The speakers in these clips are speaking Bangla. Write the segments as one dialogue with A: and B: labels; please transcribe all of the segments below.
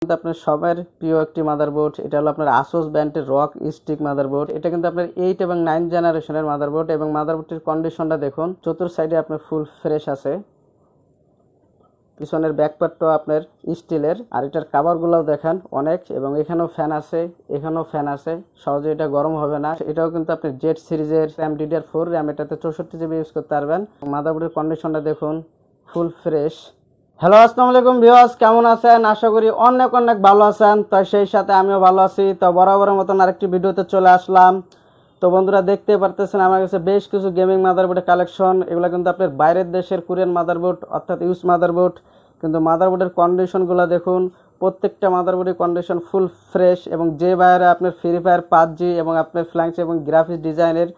A: কিন্তু আপনার সবার প্রিয় একটি মাদারবোর্ড। এটা হলো আপনার আসুস ব্র্যান্ডের রক স্টিক মাদারবোর্ড। এটা কিন্তু আপনার 8 এবং 9 জেনারেশনের মাদারবোর্ড এবং মাদারবোর্ডটির কন্ডিশনটা দেখুন। চতুর্থ সাইডে আপনার ফুল ফ্রেশ আছে, পিছনের ব্যাকপার্টটাও আপনার স্টিলের, আর এটার কাভারগুলোও দেখেন অনেক, এবং এখানেও ফ্যান আছে, এখানেও ফ্যান আছে, সহজে এটা গরম হবে না। এটাও কিন্তু আপনি জেড সিরিজের র্যাম DDR4 র্যাম, এটাতে 64 GB ইউজ করতে পারবেন। মাদারবোর্ডের কন্ডিশনটা দেখুন, ফুল ফ্রেশ। হ্যালো, আসসালামু আলাইকুম ভিউয়ার্স, কেমন আছেন? আশা করি অনেক অনেক ভালো আছেন। তো সেই সাথে আমিও ভালো আছি। তো বরাবরের মতন আরেকটি ভিডিওতে চলে আসলাম। তো বন্ধুরা, দেখতে পারতেছেন আমার কাছে বেশ কিছু গেমিং মাদারবোর্ডের কালেকশন। এগুলো কিন্তু আপনার বাইরের দেশের কোরিয়ান মাদারবোর্ড, অর্থাৎ ইউজ মাদারবোর্ড। কিন্তু মাদারবোর্ডের কন্ডিশনগুলো দেখুন, প্রত্যেকটা মাদারবোর্ডের কন্ডিশন ফুল ফ্রেশ। এবং যে বাইরে আপনার ফ্রি ফায়ার, PUBG এবং আপনার ফ্ল্যাঙ্কস এবং গ্রাফিক্স ডিজাইনের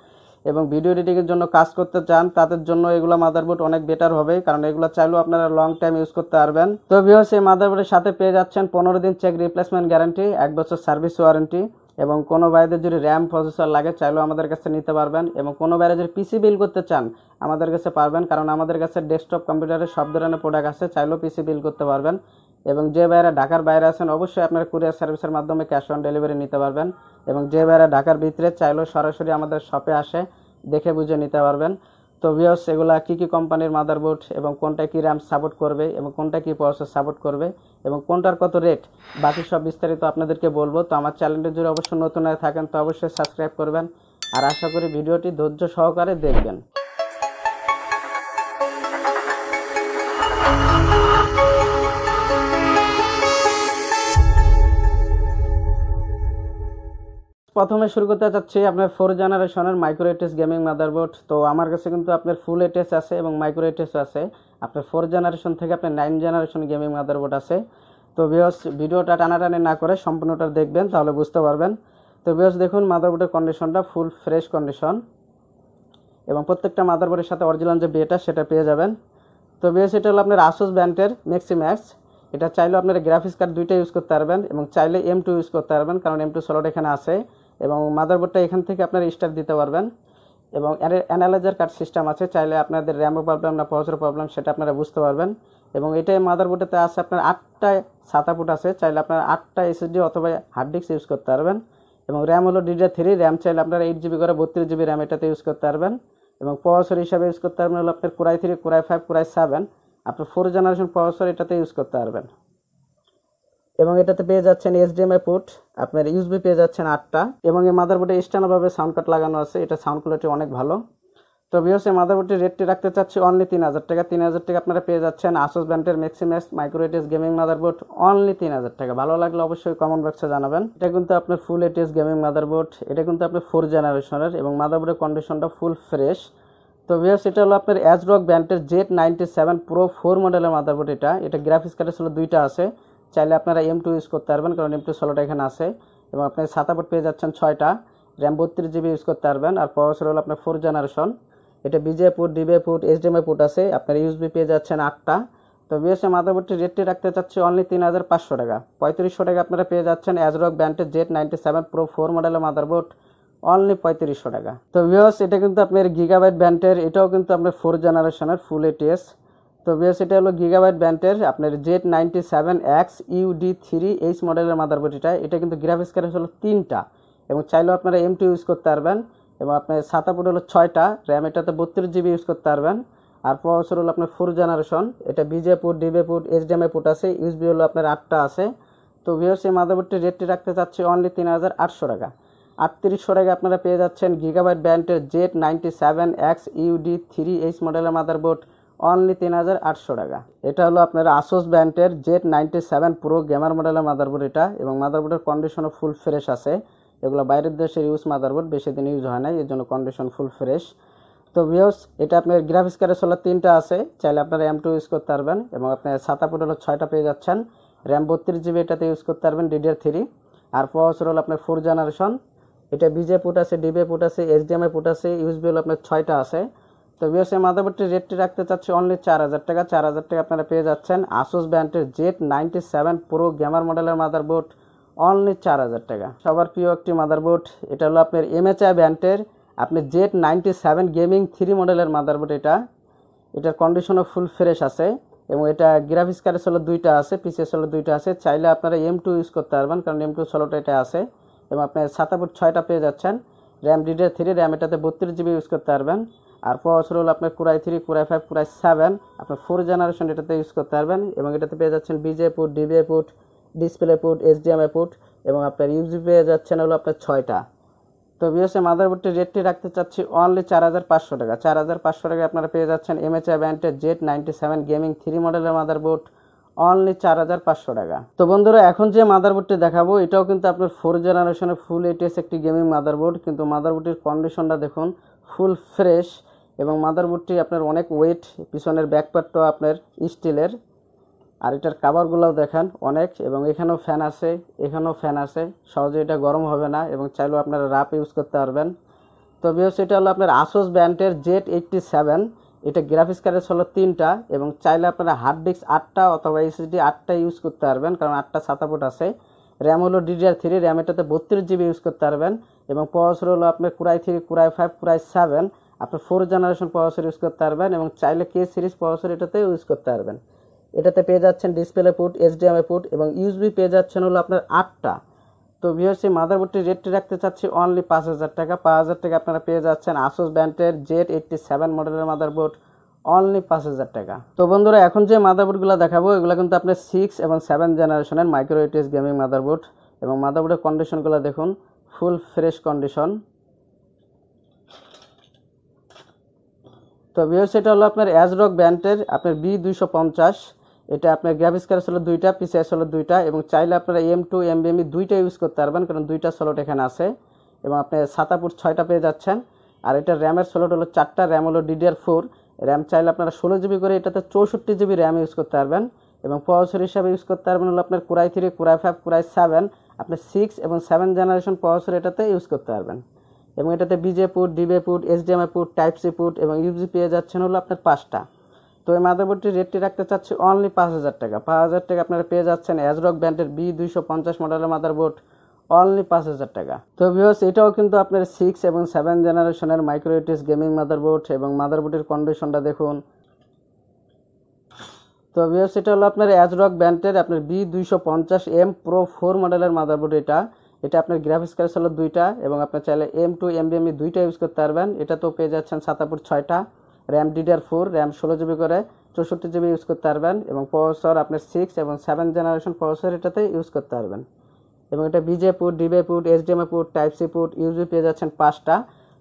A: এবং ভিডিও এডিটিংয়ের জন্য কাজ করতে চান, তাদের জন্য এগুলো মাদারবোর্ড অনেক বেটার হবে, কারণ এগুলো চাইলেও আপনারা লং টাইম ইউজ করতে পারবেন। তো ভিউয়ার্স, এই মাদারবোর্ডের সাথে পেয়ে যাচ্ছেন 15 দিন চেক রিপ্লেসমেন্ট গ্যারান্টি, 1 বছর সার্ভিস ওয়ারেন্টি। এবং কোনো বাইরের যদি র্যাম প্রসেসর লাগে চাইলেও আমাদের কাছে নিতে পারবেন। এবং কোনো বাইরে যদি পিসি বিল করতে চান আমাদের কাছে পারবেন, কারণ আমাদের কাছে ডেস্কটপ কম্পিউটারের সব ধরনের প্রোডাক্ট আছে, চাইলেও পিসি বিল করতে পারবেন। এবং যে বাইরে ঢাকার বাইরে আছেন অবশ্যই আপনারা কুরিয়ার সার্ভিসের মাধ্যমে ক্যাশ অন ডেলিভারি নিতে পারবেন। এবং যে বাইরে ঢাকার ভিতরে চাইলেও সরাসরি আমাদের শপে আসে দেখে বুঝে নিতে পারবেন। তো ভিউয়ার্স, এগুলা কী কী কোম্পানির মাদারবোর্ড এবং কোনটা কী র্যাম সাপোর্ট করবে এবং কোনটা কী প্রসেসর সাপোর্ট করবে এবং কোনটার কত রেট, বাকি সব বিস্তারিত আপনাদেরকে বলবো। তো আমার চ্যানেলটি জুড়ে অবশ্যই নতুন হয়ে থাকেন তো অবশ্যই সাবস্ক্রাইব করবেন, আর আশা করি ভিডিওটি ধৈর্য সহকারে দেখবেন। প্রথমে শুরু করতে চাচ্ছি আপনার 4 জেনারেশনের মাইক্রো এটিএস গেমিং মাদারবোর্ড। তো আমার কাছে কিন্তু আপনার ফুল এটিএস আছে এবং মাইক্রো এটিএস আছে। আপনার 4 জেনারেশন থেকে আপনার 9 জেনারেশন গেমিং মাদারবোর্ড আছে। তো ভিউয়ার্স, ভিডিওটা টানাটানি না করে সম্পূর্ণটা দেখবেন, তাহলে বুঝতে পারবেন। তো ভিউয়ার্স, দেখুন মাদারবোর্ডের কন্ডিশনটা ফুল ফ্রেশ কন্ডিশন, এবং প্রত্যেকটা মাদারবোর্ডের সাথে অরিজিনাল যে বিয়েটা সেটা পেয়ে যাবেন। তো ভিউয়ার্স, এটা হলো আপনার আসুস ব্র্যান্ডের ম্যাক্সিম্যাক্স। এটা চাইলেও আপনার গ্রাফিক্স কার্ড দুইটা ইউজ করতে পারবেন এবং চাইলে M2 ইউজ করতে পারবেন, কারণ M2 স্লট এখানে আছে। এবং মাদারবোর্ডটা এখান থেকে আপনারা স্টার দিতে পারবেন। এবং অ্যানালাইজার কার্ড সিস্টেম আছে, চাইলে আপনাদের র্যামও প্রবলেম না প্রসেসর প্রবলেম সেটা আপনারা বুঝতে পারবেন। এবং এটাই মাদারবোর্ডেতে আছে আপনার 8টা SATA পোর্ট আছে, চাইলে আপনারা 8টা SSD অথবা হার্ড ডিস্ক ইউজ করতে পারবেন। এবং র্যাম হলো DDR3 র্যাম, চাইলে আপনারা 8 GB করে 32 GB র্যাম এটাতে ইউজ করতে পারবেন। এবং প্রসেসর হিসাবে ইউজ করতে পারবেন হলো আপনার Core i3, Core i5, Core i7, আপনার 4 জেনারেশন প্রসেসর এটাতে ইউজ করতে পারবেন। এবং এটাতে পেয়ে যাচ্ছেন HDMI পোর্ট, আপনার USB পেয়ে যাচ্ছেন 8টা। এবং এই মাদারবোর্ডে এক্সটার্নালভাবে সাউন্ড কার্ড লাগানো আছে, এটা সাউন্ড কোয়ালিটি অনেক ভালো। তো ভিউয়ার্স, এই মাদারবোর্ডটির রেটটি রাখতে চাচ্ছি অনলি 3000 টাকা। 3000 টাকা আপনারা পেয়ে যাচ্ছেন আসুস ব্র্যান্ডের ম্যাক্সিম্যাক্স micro ATX gaming motherboard, only 3000 টাকা। ভালো লাগলে অবশ্যই কমেন্ট বক্সে জানাবেন। এটা কিন্তু আপনার ফুল এটিএস গেমিং মাদারবোর্ড, এটা কিন্তু আপনার 4 জেনারেশনের এবং মাদারবোর্ডের কন্ডিশনটা ফুল ফ্রেশ। তো ভিউয়ার্স, এটা হলো আপনার অ্যাজরক ব্র্যান্ডের Z97 Pro 4 মডেলের মাদারবোর্ড। এটা গ্রাফিক্স কার্ডের ছিল দুইটা আছে, চাইলে আপনারা M2 ইউজ করতে পারবেন, কারণ M2 স্লট এখানে আছে। এবং আপনি SATA পোর্ট পেয়ে যাচ্ছেন 6টা, র্যাম 32 GB ইউজ করতে পারবেন। আর প্রসেসর হলো আপনার 4 জেনারেশন, এটা BGA port, DBA port, HDMI port আছে, আপনার USB পেয়ে যাচ্ছেন 8টা। তো ভিউয়ার্স, মাদারবোর্ডটির রেটটি রাখতে চাচ্ছি অনলি 3500 টাকা। 3500 টাকা আপনারা পেয়ে যাচ্ছেন অ্যাজরক ব্র্যান্ডের Z97 Pro 4 মডেলের মাদারবোর্ড, অনলি 3500 টাকা। তো ভিউয়ার্স, এটা কিন্তু আপনার গিগাবাইট ব্র্যান্ডের, এটাও কিন্তু আপনার 4 জেনারেশনের ফুল এটিএস। তো ভিউয়ার্স, এটা হলো গিগাবাইট ব্র্যান্ডের আপনার Z97X UD3H মডেলের মাদারবোর্ড। এটা কিন্তু গ্রাফিক্স কার্ড হলো 3টা, এবং চাইলেও আপনারা M2 ইউজ করতে পারবেন। এবং আপনার SATA পোর্ট হলো 6টা, র্যাম এটাতে 32 GB ইউজ করতে পারবেন। আর প্রসেসর হলো আপনার 4 জেনারেশন, এটা BGA port, DBA port, HDMI port আছে, USB হলো আপনার 8টা আছে। তো ভিউয়ার্স, এই মাদারবোর্ডটির রেটটি রাখতে চাচ্ছি অনলি 3800 টাকা। 3800 টাকা আপনারা পেয়ে যাচ্ছেন গিগাবাইট ব্র্যান্ডের Z97X UD3H মডেলের মাদারবোর্ড, অনলি 3800 টাকা। এটা হলো আপনার আসুস ব্র্যান্ডের Z97 Pro গেমার মডেলের মাদারবোর্ড এটা, এবং মাদারবোর্ডের কন্ডিশনও ফুল ফ্রেশ আছে। এগুলো বাইরের দেশের ইউজ মাদারবোর্ড, বেশি দিন ইউজ হয় না, এর জন্য কন্ডিশন ফুল ফ্রেশ। তো ভিউয়ার্স, এটা আপনার গ্রাফিক্স কার্ডের হলো 3টা আছে, চাইলে আপনারা M2 ইউজ করতে পারবেন। এবং আপনার SATA পোর্ট হলো 6টা পেয়ে যাচ্ছেন, র্যাম 32 GB এটাতে ইউজ করতে পারবেন DDR3। আর প্রসেসর হলো আপনার 4 জেনারেশন, এটা BGA পোর্ট আছে, DBA পোর্ট আছে, HDMI পোর্ট আছে, USB হলো আপনার 6টা আছে। তো ভিউয়ার্স, এই মাদারবোর্ডটির রেটটি রাখতে চাচ্ছি অনলি 4000 টাকা। 4000 টাকা আপনারা পেয়ে যাচ্ছেন আসুস ব্র্যান্ডের Z97 Pro গেমার মডেলের মাদারবোর্ড, অনলি 4000 টাকা। সবার প্রিয় একটি মাদারবোর্ড, এটা হলো আপনার MHI ব্র্যান্ডের আপনি Z97 গেমিং 3 মডেলের মাদারবোর্ড। এটার কন্ডিশনও ফুল ফ্রেশ আছে, এবং এটা গ্রাফিক্স কার্ডের স্লট দুইটা আছে, পিসি স্লট দুইটা আছে। চাইলে আপনারা M2 ইউজ করতে পারবেন, কারণ M2 স্লট এটা আছে। এবং আপনি SATA পোর্ট 6টা পেয়ে যাচ্ছেন। র্যাম DDR3, র্যাম এটাতে 32GB ইউজ করতে পারবেন। আর প্রসেসর হলো আপনার Core i3, Core i5, Core i7, আপনার 4 জেনারেশন এটাতে ইউজ করতে পারবেন। এবং এটাতে পেয়ে যাচ্ছেন BGA port, DVI port, display port, HDMI port এবং আপনার USB পেয়ে যাচ্ছেন হলো আপনার 6টা। তো ভিউয়ার্স, মাদারবোর্ডটির রেটটি রাখতে চাচ্ছি অনলি 4500 টাকা। 4500 টাকায় আপনারা পেয়ে যাচ্ছেন MHI ব্র্যান্ডের Z97 গেমিং 3 মডেলের মাদারবোর্ড অনলি 4500 টাকা। তো বন্ধুরা, এখন যে মাদারবোর্ডটি দেখাবো এটাও কিন্তু আপনার 4 জেনারেশনের ফুল ATS একটি গেমিং মাদারবোর্ড, কিন্তু মাদারবোর্ডটির কন্ডিশনটা দেখুন ফুল ফ্রেশ। এবং মাদারবোর্ডটি আপনার অনেক ওয়েট, পিছনের ব্যাকপার্টটাও আপনার স্টিলের। আর এটার কাভারগুলোও দেখেন অনেক, এবং এখানেও ফ্যান আছে, এখানেও ফ্যান আছে, সহজে এটা গরম হবে না এবং চাইলেও আপনারা রাপ ইউজ করতে পারবেন। তো ভিউয়ার্স, এটা হলো আপনার আসুস ব্র্যান্ডের Z87। এটা গ্রাফিক্স কার্ডের হলো 3টা এবং চাইলে আপনারা হার্ড ডিস্ক 8টা অথবা SSD 8টা ইউজ করতে পারবেন, কারণ 8টা SATA পোর্ট আছে। র্যাম হলো DDR3, র্যাম এটাতে 32GB ইউজ করতে পারবেন। এবং প্রসেসর হলো আপনার Core i3, Core i5, Core i7, আপনার 4 জেনারেশন প্রসেসর ইউজ করতে পারবেন এবং চাইলে K সিরিজ প্রসেসর এটাতে ইউজ করতে পারবেন। এটাতে পেয়ে যাচ্ছেন ডিসপ্লে পোর্ট, HDMI পোর্ট এবং USB পেয়ে যাচ্ছেন হলো আপনার 8টা। তো ভিউয়ার্স, এই মাদারবোর্ডটির রেটটি রাখতে চাচ্ছি অনলি 5000 টাকা। 5000 টাকা আপনারা পেয়ে যাচ্ছেন আসুস ব্র্যান্ডের Z87 মডেলের মাদারবোর্ড অনলি 5000 টাকা। তো বন্ধুরা, এখন যে মাদারবোর্ডগুলো দেখাবো এগুলো কিন্তু আপনার 6 এবং 7 জেনারেশনের মাইক্রো ATS গেমিং মাদারবোর্ড। এবং মাদারবোর্ডের কন্ডিশনগুলো দেখুন ফুল ফ্রেশ কন্ডিশন। তো ভিউয়ার্স, এটা হলো আপনার ASRock ব্র্যান্ডের আপনার B250। এটা আপনার গ্রাফিক্স কার্ড হলো 2টা, PCI হলো 2টা এবং চাইলে আপনারা M2 NVMe 2টা ইউজ করতে পারবেন, কারণ 2টা স্লট এখানে আছে। এবং আপনি SATA পোর্ট 6টা পেয়ে যাচ্ছেন। আর এটা র্যামের স্লট হলো 4টা, র্যাম হলো DDR4, র্যাম চাইলে আপনারা 16GB করে এটাতে 64GB র্যাম ইউজ করতে পারবেন। এবং প্রসেসর হিসাবে ইউজ করতে পারবেন হলো আপনার Core i3, Core i5, Core i7, আপনি 6 এবং 7 জেনারেশন প্রসেসর এটাতে ইউজ করতে পারবেন। এবং এটাতে BGA port, DVI port, HDMI port, Type-C port এবং USB পেয়ে যাচ্ছেন হলো আপনার 5টা। তো এই মাদারবোর্ডটির রেটটি রাখতে চাচ্ছি অনলি 5000 টাকা। 5000 টাকা আপনারা পেয়ে যাচ্ছেন ASRock ব্র্যান্ডের B250 মডেলের মাদারবোর্ড অনলি 5000 টাকা। তো ভিউয়ার্স, এটাও কিন্তু আপনার 6 এবং 7 জেনারেশনের মাইক্রো ATS গেমিং মাদারবোর্ড এবং মাদারবোর্ডের কন্ডিশনটা দেখুন। তো ভিউয়ার্স, এটা হলো আপনার ASRock ব্র্যান্ডের আপনার B250M Pro 4 মডেলের মাদারবোর্ড। এটা আপনার গ্রাফিক্স কার্ড হলো 2টা এবং আপনার চাইলে M2 NVMe 2টা ইউজ করতে পারবেন। এটা তো পেয়ে যাচ্ছেন SATA পোর্ট 6টা, র্যাম DDR4, র্যাম 16GB করে 64GB ইউজ করতে পারবেন। এবং প্রসেসর আপনার 6 এবং 7 জেনারেশন প্রসেসর এটাতে ইউজ করতে পারবেন। এবং এটা BGA port, DVI port, HDMI port, Type-C port, USB পেয়ে যাচ্ছেন 5টা।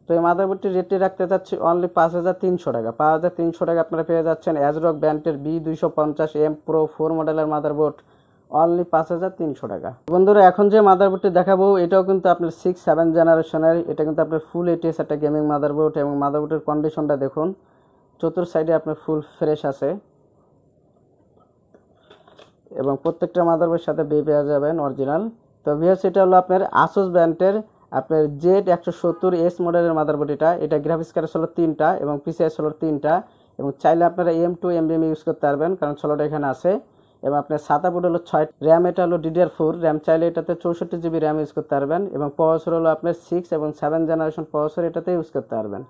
A: তো এই মাদারবোর্ডটির রেটটি রাখতে চাচ্ছি অনলি 5300 টাকা। 5300 টাকা আপনারা পেয়ে যাচ্ছেন ASRock ব্র্যান্ডের B250M Pro 4 মডেলের মাদারবোর্ড অনলি 5300 টাকা। বন্ধুরা, এখন যে মাদারবোর্ডটি দেখাবো এটাও কিন্তু আপনার 6-7 জেনারেশনের। এটা কিন্তু আপনার ফুল ATS একটা গেমিং মাদারবোর্ড এবং মাদারবোর্ডের কন্ডিশনটা দেখুন চতুর সাইডে আপনার ফুল ফ্রেশ আছে এবং প্রত্যেকটা মাদারবোর্ডের সাথে পেয়ে যাবেন অরিজিনাল। তো ভিউয়ার্স, এটা হলো আপনার আসুস ব্র্যান্ডের আপনার Z170S মডেলের মাদারবোর্ড। এটা গ্রাফিক্স কার্ড হলো 3টা এবং PCI হলো 3টা এবং চাইলে আপনারা M2 NVMe ইউজ করতে পারবেন, কারণ স্লট এখানে আছে। এবং আপনার SATA পোর্ট হলো 6, র্যাম এটা হলো DDR4, র্যাম চাইলে এটাতে 64GB র্যাম ইউজ করতে পারবেন। এবং প্রসেসর হলো আপনার 6 এবং 7 জেনারেশন প্রসেসর এটাতে ইউজ করতে পারবেন।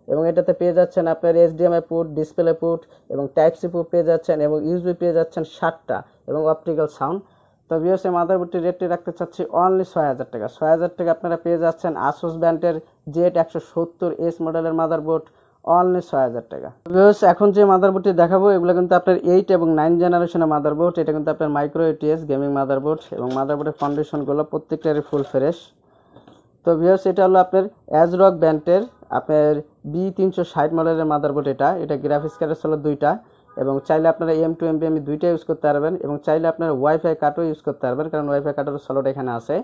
A: এবং এটাতে পেয়ে যাচ্ছেন আপনার HDMI পোর্ট, ডিসপ্লে পোর্ট এবং Type-C পোর্ট পেয়ে যাচ্ছেন এবং USB পেয়ে যাচ্ছেন 7টা এবং অপটিক্যাল সাউন্ড। তো ভিউয়ার্স, এই মাদারবোর্ডটির রেটটি রাখতে চাচ্ছি অনলি 6000 টাকা। 6000 টাকা আপনারা পেয়ে যাচ্ছেন আসুস ব্র্যান্ডের Z170S মডেলের মাদারবোর্ড অনলি 6000 টাকা। ভিউয়ার্স, এখন যে মাদারবোর্ডটি দেখাবো এগুলো কিন্তু আপনার 8 এবং 9 জেনারেশনের মাদারবোর্ড। এটা কিন্তু আপনার মাইক্রো ATS গেমিং মাদারবোর্ড এবং মাদারবোর্ডের কন্ডিশনগুলো প্রত্যেকটারই ফুল ফ্রেশ। তো ভিউয়ার্স, এটা হলো আপনার ASRock ব্র্যান্ডের আপনার B360 মডেলের মাদারবোর্ড। এটা গ্রাফিক্স কার্ড হলো 2টা এবং চাইলে আপনারা M2 NVMe 2টা ইউজ করতে পারবেন এবং চাইলে আপনারা ওয়াইফাই কার্ডও ইউজ করতে পারবেন, কারণ ওয়াইফাই কার্ডের স্লট এখানে আছে।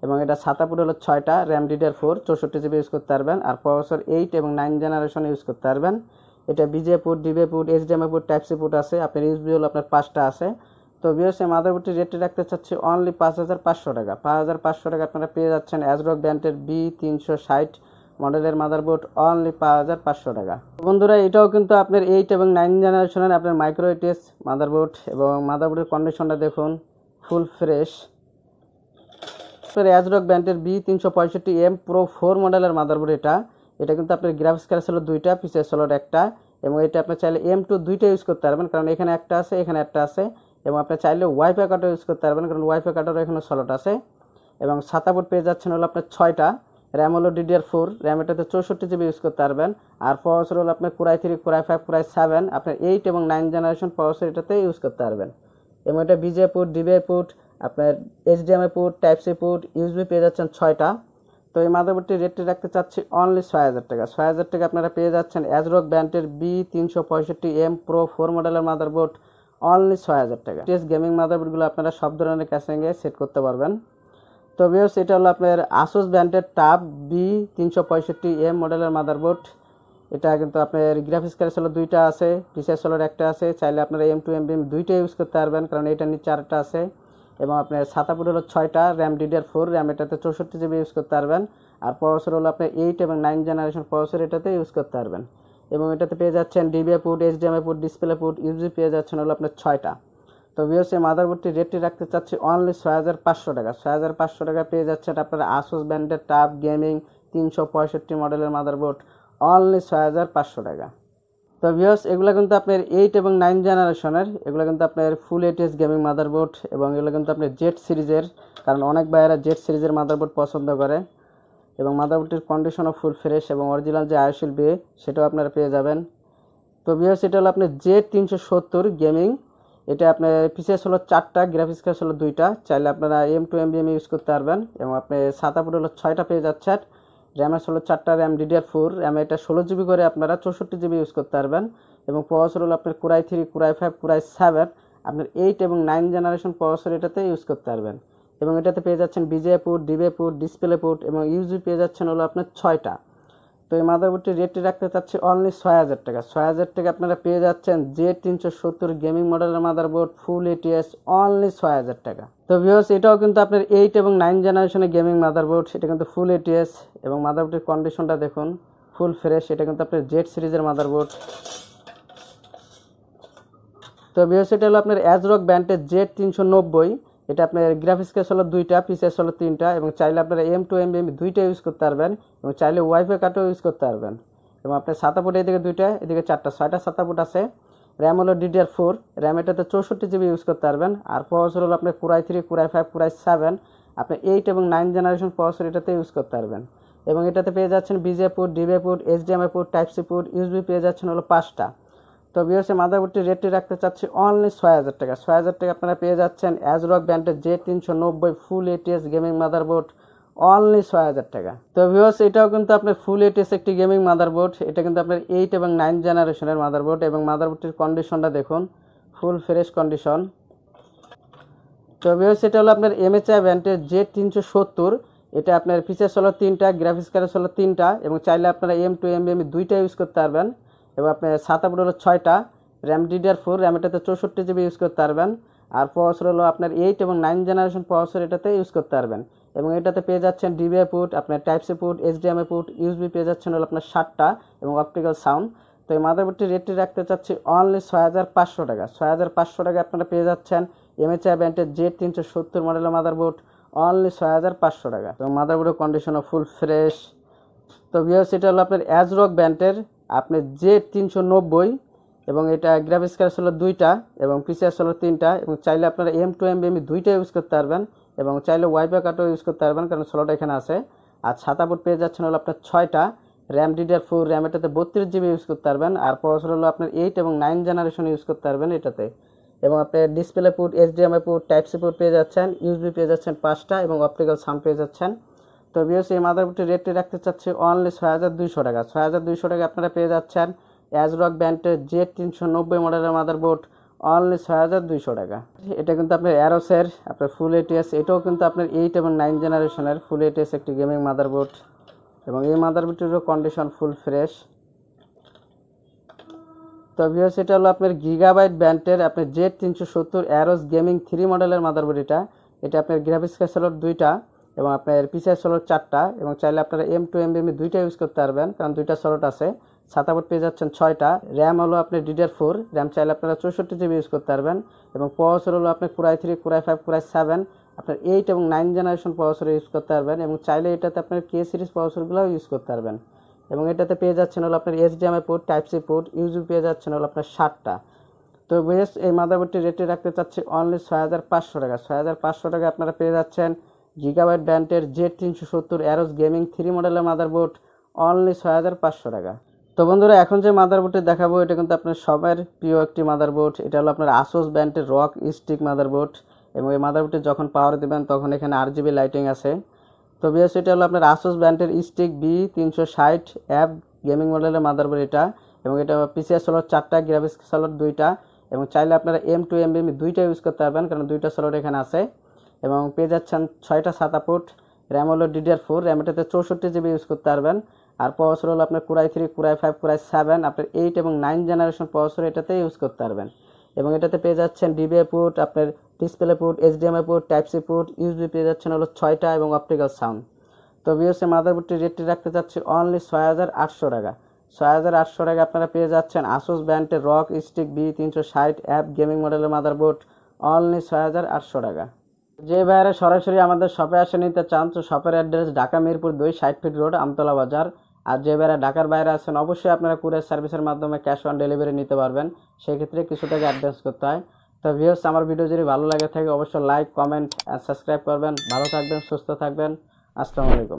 A: এবং এটা SATA পোর্ট হলো 6টা, র্যাম DDR4, 64GB ইউজ করতে পারবেন। আর প্রসেসর 8 এবং 9 জেনারেশন ইউজ করতে পারবেন। এটা BGA port, DVI port, HDMI port, Type-C port আছে। আপনার USB হলো আপনার 5টা আছে। তো ভিউয়ার্স, এই মাদারবোর্ডটির রেটটি রাখতে চাচ্ছি অনলি 5500 টাকা। 5500 টাকা আপনারা পেয়ে যাচ্ছেন ASRock ব্র্যান্ডের B360 মডেলের মাদারবোর্ড অনলি 5500 টাকা। বন্ধুরা, এটাও কিন্তু আপনার 8 এবং 9 জেনারেশনের আপনার মাইক্রো ATS মাদারবোর্ড এবং মাদারবোর্ডের কন্ডিশনটা দেখুন ফুল ফ্রেশ। ASRock ব্র্যান্ডের B365M Pro 4 মডেলের মাদারবোর্ড। এটা কিন্তু আপনার গ্রাফিক্স কার্ড হলো 2টা, PCI হলো 1টা এবং এটা আপনি চাইলে M2 দুইটা ইউজ করতে পারবেন, কারণ এখানে একটা আছে এখানে একটা আছে। এবং আপনি চাইলে ওয়াইফাই কার্ডও ইউজ করতে পারবেন, কারণ ওয়াইফাই কার্ডেরও এখানে স্লট আছে। এবং SATA পোর্ট পেয়ে যাচ্ছেন হলো আপনার 6টা। র্যাম হলো DDR4, র্যাম এটাতে 64 GB ইউজ করতে পারবেন। আর প্রসেসর হলো আপনার Core i3, Core i5, Core i7, আপনার 8 এবং 9 জেনারেশন প্রসেসর এটাতে ইউজ করতে পারবেন। এবং এটা BGA পোর্ট, DVI পোর্ট, আপনার HDMI port, type C port, USB পেয়ে যাচ্ছেন 6টা। তো এই মাদারবোর্ডটির রেটটি রাখতে চাচ্ছি অনলি 6000 টাকা। 6000 টাকা আপনারা পেয়ে যাচ্ছেন ASRock ব্র্যান্ডের B365M Pro 4 মডেলের মাদারবোর্ড অনলি 6000 টাকা। টিএস গেমিং মাদারবোর্ডগুলো আপনারা সব ধরনের ক্যাসিংয়ে সেট করতে পারবেন। তো ভিউয়ার্স, এটা হলো আপনার ASUS ব্র্যান্ডের TUF B365M মডেলের মাদারবোর্ড। এটা কিন্তু আপনার গ্রাফিক্স কার্ড হলো দুইটা আছে, PCI হলো একটা আছে। চাইলে আপনারা M2 NVMe দুইটা ইউজ করতে পারবেন, কারণ এটা নিচে আরেকটা আছে। এবং আপনার SATA পোর্ট হলো 6টা, র্যাম DDR4, র্যাম এটাতে 64 GB ইউজ করতে পারবেন। আর প্রসেসর হলো আপনার 8 এবং 9 জেনারেশন প্রসেসর এটাতে ইউজ করতে পারবেন। এবং এটাতে পেয়ে যাচ্ছেন DVI port, HDMI port, display port, USB পেয়ে যাচ্ছেন হলো আপনার 6টা। তো ভিউয়ার্স, এই মাদারবোর্ডটির রেটটি রাখতে চাচ্ছি অনলি 6500 টাকা। 6500 টাকা পেয়ে যাচ্ছেন আপনারা ASUS ব্র্যান্ডের TUF গেমিং 365 মডেলের মাদারবোর্ড অনলি 6500 টাকা। তো ভিউয়ার্স, এগুলো কিন্তু আপনার 8 এবং 9 জেনারেশনের, এগুলো কিন্তু আপনার ফুল ATS গেমিং মাদারবোর্ড। এবং এগুলো কিন্তু আপনার জেড সিরিজের, কারণ অনেক ভাইয়েরা জেড সিরিজের মাদারবোর্ড পছন্দ করে। এবং মাদারবোর্ডটির কন্ডিশনও ফুল ফ্রেশ, এবং অরিজিনাল যে IOSIL বে সেটাও আপনারা পেয়ে যাবেন। তো ভিউয়ার্স, এটা হলো আপনার Z370 গেমিং। এটা আপনার PCI হলো 4টা, গ্রাফিক্স কার্ড হলো 2টা। চাইলে আপনারা M2 NVMe ইউজ করতে পারবেন। এবং আপনি SATA পোর্ট হলো 6টা পেয়ে যাচ্ছেন। র্যাম হলো 4টা, র্যাম DDR4, র্যাম এটা 16 GB করে আপনারা 64 GB ইউজ করতে পারবেন। এবং প্রসেসর হলো আপনার Core i3, Core i5, Core i7, আপনার 8 এবং 9 জেনারেশন প্রসেসর এটাতে ইউজ করতে পারবেন। এবং এটাতে পেয়ে যাচ্ছেন BGA port, DVI port, display port, এবং USB পেয়ে যাচ্ছেন হলো আপনার 6টা। তো এই মাদারবোর্ডটির রেটটি রাখতে চাচ্ছি অনলি 6000 টাকা। 6000 টাকা আপনারা পেয়ে যাচ্ছেন Z370 গেমিং মডেলের মাদারবোর্ড ফুল ATS অনলি 6000 টাকা। তো ভিউয়ার্স, এটাও কিন্তু আপনার 8 এবং 9 জেনারেশনের গেমিং মাদারবোর্ড। এটা কিন্তু ফুল ATS, এবং মাদারবোর্ডের কন্ডিশনটা দেখুন ফুল ফ্রেশ। এটা কিন্তু আপনার জেড সিরিজের মাদারবোর্ড। তো ভিউয়ার্স, এটা হলো আপনার ASRock ব্র্যান্ডের Z390। এটা আপনার গ্রাফিক্স কার্ড হলো 2টা, PCI হলো 3টা। এবং চাইলে আপনারা M2 NVMe দুইটা ইউজ করতে পারবেন, এবং চাইলে ওয়াইফাই কার্ডও ইউজ করতে পারবেন। এবং আপনার SATA পোর্ট এদিকে 2টা, এদিকে 4টা, 6টা SATA পোর্ট আছে। র্যাম হলো DDR4, র্যাম এটাতে 64 GB ইউজ করতে পারবেন। আর প্রসেসর হলো আপনার Core i3, Core i5, Core i7, আপনার 8 এবং 9 জেনারেশন প্রসেসর এটাতে ইউজ করতে পারবেন। এবং এটাতে পেয়ে যাচ্ছেন BGA port, DVI port, HDMI port, type C port, USB পেয়ে যাচ্ছেন হলো 5টা। তো ভিউয়ার্স, মাদারবোর্ডটির রেটটি রাখতে চাচ্ছি অনলি 6000 টাকা। 6000 টাকা আপনারা পেয়ে যাচ্ছেন ASRock ব্র্যান্ডের Z390 ফুল ATS গেমিং মাদারবোর্ড অনলি 6000 টাকা। তো ভিউয়ার্স, এটাও কিন্তু আপনার ফুল ATS একটি গেমিং মাদারবোর্ড। এটা কিন্তু আপনার 8 এবং 9 জেনারেশনের মাদারবোর্ড। এবং মাদারবোর্ডটির কন্ডিশনটা দেখুন ফুল ফ্রেশ কন্ডিশন। তো ভিউয়ার্স, এটা হলো আপনার MHI ব্র্যান্ডের Z370। এটা আপনার PCI হলো 3টা, গ্রাফিক্স কার্ড হলো 3টা। এবং চাইলে আপনারা M2 NVMe দুইটা ইউজ করতে পারবেন। এবং আপনার SATA পোর্ট হলো 6টা, র্যাম DDR4, র্যাম এটাতে 64 GB ইউজ করতে পারবেন। আর প্রসেসর হলো আপনার 8 এবং 9 জেনারেশন প্রসেসর এটাতে ইউজ করতে পারবেন। এবং এটাতে পেয়ে যাচ্ছেন DVI পোর্ট, আপনার type C port, HDMI port, USB পেয়ে যাচ্ছেন হলো আপনার 7টা, এবং অপটিক্যাল সাউন্ড। তো এই মাদারবোর্ডটির রেটটি রাখতে চাচ্ছি অনলি 6500 টাকা। 6500 টাকা আপনারা পেয়ে যাচ্ছেন MHI ব্র্যান্ডের Z370 মডেলের মাদারবোর্ড অনলি 6500 টাকা। এবং মাদারবোর্ডের কন্ডিশনও ফুল ফ্রেশ। তো ভিউয়ার্স, এটা হলো আপনার ASRock ব্র্যান্ডের আপনার Z390। এবং এটা গ্রাফিক্স কার্ড হলো 2টা, এবং PCI হলো 3টা। এবং চাইলে আপনারা M2 NVMe দুইটা ইউজ করতে পারবেন, এবং চাইলে ওয়াইফাই কার্ডও ইউজ করতে পারবেন, কারণ স্লট এখানে আছে। আর SATA পোর্ট পেয়ে যাচ্ছেন হলো আপনার 6টা, র্যাম DDR4, র্যাম এটাতে 32 GB ইউজ করতে পারবেন। আর প্রসেসর হলো আপনার 8 এবং 9 জেনারেশন ইউজ করতে পারবেন এটাতে। এবং আপনার display port, HDMI port, type C port পেয়ে যাচ্ছেন, USB পেয়ে যাচ্ছেন 5টা, এবং অপটিক্যাল সাউন্ড পেয়ে যাচ্ছেন। তো ভিউয়ার্স, এই মাদারবোর্ডটির রেটটি রাখতে চাচ্ছি অনলি 6200 টাকা। 6200 টাকা আপনারা পেয়ে যাচ্ছেন ASRock ব্র্যান্ডের Z390 মডেলের মাদারবোর্ড অনলি 6200 টাকা। এটা কিন্তু আপনার অ্যারোসের আপনার ফুল ATS। এটাও কিন্তু আপনার 8 এবং 9 জেনারেশনের ফুল ATS একটি গেমিং মাদারবোর্ড। এবং এই মাদারবোর্ডটিরও কন্ডিশন ফুল ফ্রেশ। তো ভিউয়ার্স, এটা হলো আপনার গিগাবাইট ব্র্যান্ডের আপনার Z370 অ্যারোস গেমিং 3 মডেলের মাদারবোর্ড। এটা আপনার গ্রাফিক্স কার্ড হলো 2টা, এবং আপনার PCI হলো 4টা। এবং চাইলে আপনারা M2 NVMe দুইটা ইউজ করতে পারবেন, কারণ দুইটা স্লট আছে। SATA পোর্ট পেয়ে যাচ্ছেন 6টা, র্যাম হলো আপনার DDR4, র্যাম চাইলে আপনারা 64 GB ইউজ করতে পারবেন। এবং প্রসেসর হলো আপনার Core i3, Core i5, Core i7, আপনার 8 এবং 9 জেনারেশন প্রসেসর ইউজ করতে পারবেন। এবং চাইলে এটাতে আপনার K সিরিজ প্রসেসরগুলোও ইউজ করতে পারবেন। এবং এটাতে পেয়ে যাচ্ছেন হলো আপনার HDMI port, type C port, USB পেয়ে যাচ্ছেন হলো আপনার 7টা। তো বেশ এই মাদারবোর্ডটি রেটে রাখতে চাচ্ছি অনলি 6500 টাকা। 6500 টাকা আপনারা পেয়ে যাচ্ছেন গিগাবাইট ব্র্যান্ডের Z370 অ্যারোস গেমিং 3 মডেলের মাদারবোর্ড অনলি 6500 টাকা। তো বন্ধুরা এখন যে মাদারবোর্ডটি দেখাবো এটা কিন্তু আপনার সবার প্রিয় একটি মাদারবোর্ড। এটা হলো আপনার আসুস ব্র্যান্ডের রক স্টিক মাদারবোর্ড এবং এই মাদারবোর্ডটি যখন পাওয়ার দেবেন তখন এখানে RGB লাইটিং আছে। তো বিএস এটা হলো আপনার আসুস ব্র্যান্ডের স্টিক B360 অ্যাপ গেমিং মডেলের মাদারবোর্ড এটা, এবং এটা PCI স্লট 4টা, গ্রাফিক্স স্লট 2টা, এবং চাইলে আপনারা M2 NVMe 2টা ইউজ করতে পারবেন কারণ 2টা স্লট এখানে আছে। এবং পেয়ে যাচ্ছেন 6টা SATA পোর্ট, র্যাম হলো DDR4, র্যাম এটাতে 64GB ইউজ করতে পারবেন। আর প্রসেসর হলো আপনার Core i3, Core i5, Core i7, আপনার 8 এবং 9 জেনারেশন প্রসেসর এটাতে ইউজ করতে পারবেন। এবং এটাতে পেয়ে যাচ্ছেন DVI পোর্ট, আপনার display port, HDMI port, type C port, USB পেয়ে যাচ্ছেন হলো 6টা এবং অপটিক্যাল সাউন্ড। তো বিএসএ মাদারবোর্ডটি রেটটি রাখতে চাচ্ছি অনলি 6800 টাকা। 6800 টাকা আপনারা পেয়ে যাচ্ছেন আসুস ব্র্যান্ডের rock stick B360 app gaming মডেলের মাদারবোর্ড অনলি 6800 টাকা। যে ভাইয়ারা সরাসরি আমাদের শপে আসে নিতে চান তো শপের address Dhaka Mirpur 2 60 fit road Amtala বাজার। আর যে ভাইয়ারা ঢাকার বাইরে আছেন অবশ্যই আপনারা কুরিয়ার সার্ভিসের মাধ্যমে ক্যাশ অন ডেলিভারি নিতে পারবেন, সেই ক্ষেত্রে কিছু টাকা অ্যাডভান্স করতে হয়। তো ভিউয়ার্স আমার ভিডিও যদি ভালো লাগে থাকে অবশ্যই লাইক, কমেন্ট আর সাবস্ক্রাইব করবেন। ভালো থাকবেন, সুস্থ থাকবেন। আসসালামু আলাইকুম।